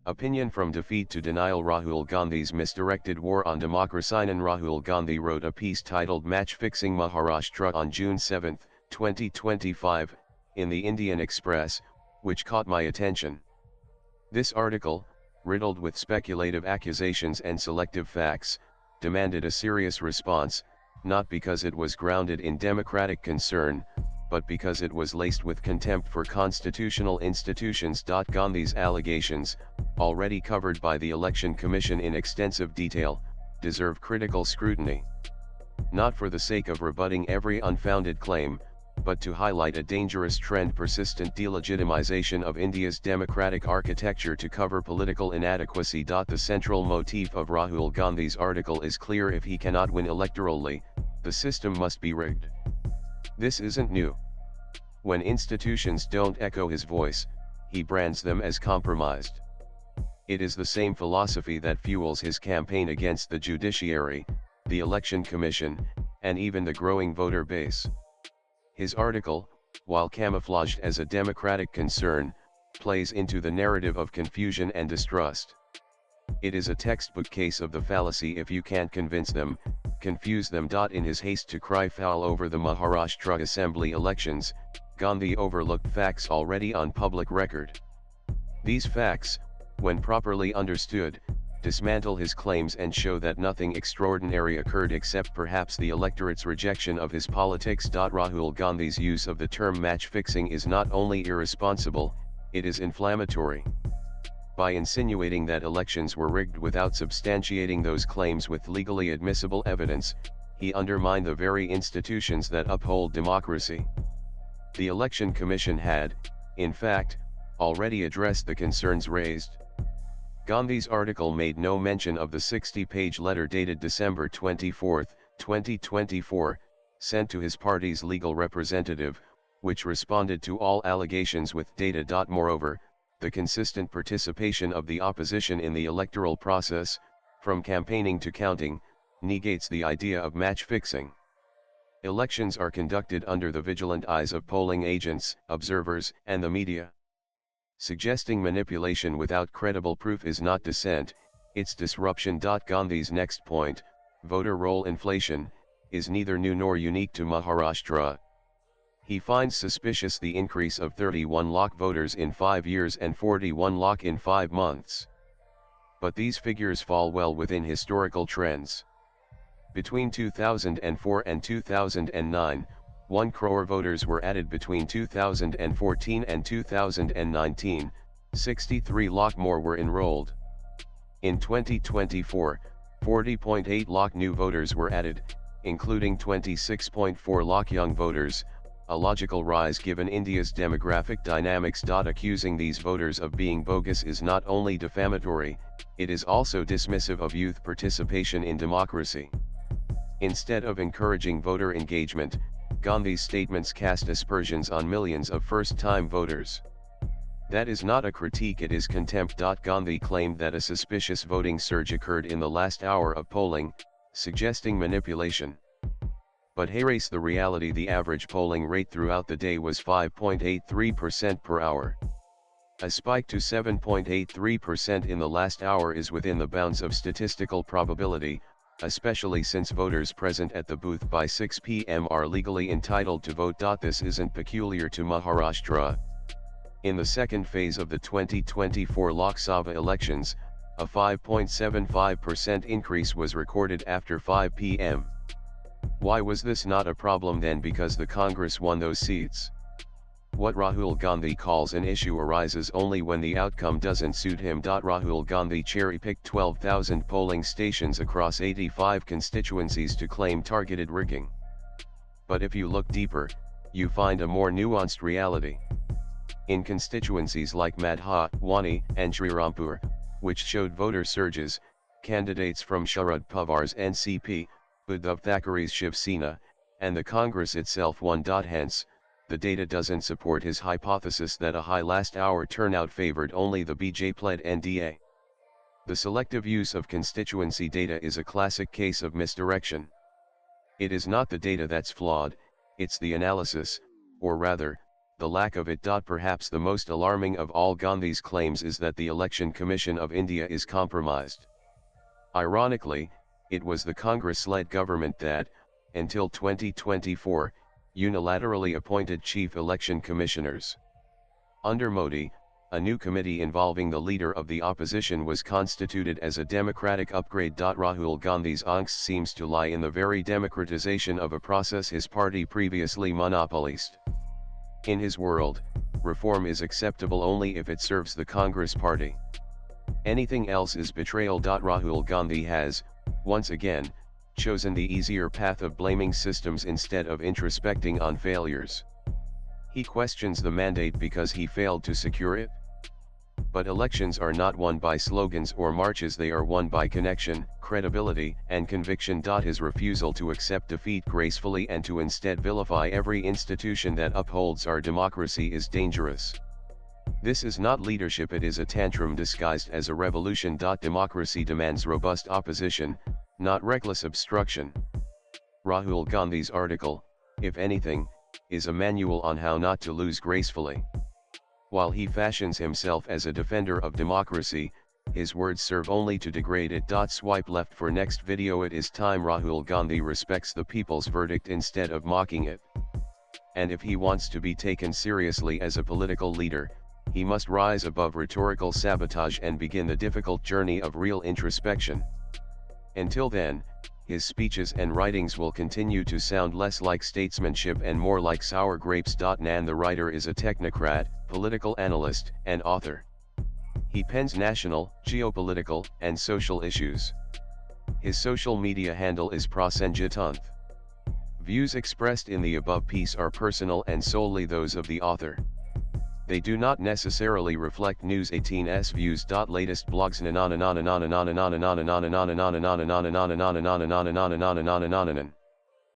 Opinion from defeat to denial. Rahul Gandhi's misdirected war on democracy. Rahul Gandhi wrote a piece titled Match Fixing Maharashtra on June 7, 2025, in the Indian Express, which caught my attention. This article, riddled with speculative accusations and selective facts, demanded a serious response, not because it was grounded in democratic concern, but because it was laced with contempt for constitutional institutions. Gandhi's allegations, already covered by the Election Commission in extensive detail, deserve critical scrutiny. Not for the sake of rebutting every unfounded claim, but to highlight a dangerous trend: persistent delegitimization of India's democratic architecture to cover political inadequacy. The central motif of Rahul Gandhi's article is clear: if he cannot win electorally, the system must be rigged. This isn't new. When institutions don't echo his voice, he brands them as compromised. It is the same philosophy that fuels his campaign against the judiciary, the Election Commission, and even the growing voter base. His article, while camouflaged as a democratic concern, plays into the narrative of confusion and distrust. It is a textbook case of the fallacy: if you can't convince them, confuse them. In his haste to cry foul over the Maharashtra Assembly elections, Gandhi overlooked facts already on public record. These facts, when properly understood, dismantle his claims and show that nothing extraordinary occurred except perhaps the electorate's rejection of his politics. Rahul Gandhi's use of the term match fixing is not only irresponsible, it is inflammatory. By insinuating that elections were rigged without substantiating those claims with legally admissible evidence, he undermined the very institutions that uphold democracy. The Election Commission had, in fact, already addressed the concerns raised. Gandhi's article made no mention of the 60-page letter dated December 24, 2024, sent to his party's legal representative, which responded to all allegations with data. Moreover, the consistent participation of the opposition in the electoral process, from campaigning to counting, negates the idea of match fixing. Elections are conducted under the vigilant eyes of polling agents, observers, and the media. Suggesting manipulation without credible proof is not dissent, it's disruption. Gandhi's next point, voter roll inflation, is neither new nor unique to Maharashtra. He finds suspicious the increase of 31 lakh voters in 5 years and 41 lakh in 5 months. But these figures fall well within historical trends. Between 2004 and 2009, 1 crore voters were added. Between 2014 and 2019, 63 lakh more were enrolled. In 2024, 40.8 lakh new voters were added, including 26.4 lakh young voters, a logical rise given India's demographic dynamics. Accusing these voters of being bogus is not only defamatory, it is also dismissive of youth participation in democracy. Instead of encouraging voter engagement, Gandhi's statements cast aspersions on millions of first-time voters. That is not a critique, it is contempt. Gandhi claimed that a suspicious voting surge occurred in the last hour of polling, suggesting manipulation. But erase the reality: the average polling rate throughout the day was 5.83% per hour. A spike to 7.83% in the last hour is within the bounds of statistical probability, especially since voters present at the booth by 6 p.m. are legally entitled to vote. This isn't peculiar to Maharashtra. In the second phase of the 2024 Lok Sabha elections, a 5.75% increase was recorded after 5 p.m. Why was this not a problem then? Because the Congress won those seats. What Rahul Gandhi calls an issue arises only when the outcome doesn't suit him. Rahul Gandhi cherry-picked 12,000 polling stations across 85 constituencies to claim targeted rigging. But if you look deeper, you find a more nuanced reality. In constituencies like Madhwani and Srirampur, which showed voter surges, candidates from Sharad Pawar's NCP, Uddhav Thackeray's Shiv Sena, and the Congress itself won. Hence, the data doesn't support his hypothesis that a high last-hour turnout favored only the BJP-led NDA. The selective use of constituency data is a classic case of misdirection. It is not the data that's flawed, it's the analysis, or rather, the lack of it. Perhaps the most alarming of all Gandhi's claims is that the Election Commission of India is compromised. Ironically, it was the Congress-led government that, until 2024, unilaterally appointed chief election commissioners. Under Modi, a new committee involving the leader of the opposition was constituted as a democratic upgrade. Rahul Gandhi's angst seems to lie in the very democratization of a process his party previously monopolized. In his world, reform is acceptable only if it serves the Congress party. Anything else is betrayal. Rahul Gandhi has, once again, chosen the easier path of blaming systems instead of introspecting on failures. He questions the mandate because he failed to secure it. But elections are not won by slogans or marches, they are won by connection, credibility, and conviction. His refusal to accept defeat gracefully and to instead vilify every institution that upholds our democracy is dangerous. This is not leadership, it is a tantrum disguised as a revolution. Democracy demands robust opposition, not reckless obstruction. Rahul Gandhi's article, if anything, is a manual on how not to lose gracefully. While he fashions himself as a defender of democracy, his words serve only to degrade it. Swipe left for next video. It is time Rahul Gandhi respects the people's verdict instead of mocking it. And if he wants to be taken seriously as a political leader, he must rise above rhetorical sabotage and begin the difficult journey of real introspection. Until then, his speeches and writings will continue to sound less like statesmanship and more like sour grapes. Nan the writer is a technocrat, political analyst, and author. He pens national, geopolitical, and social issues. His social media handle is Prasenjitanth. Views expressed in the above piece are personal and solely those of the author. They do not necessarily reflect News 18's views. Latest blogs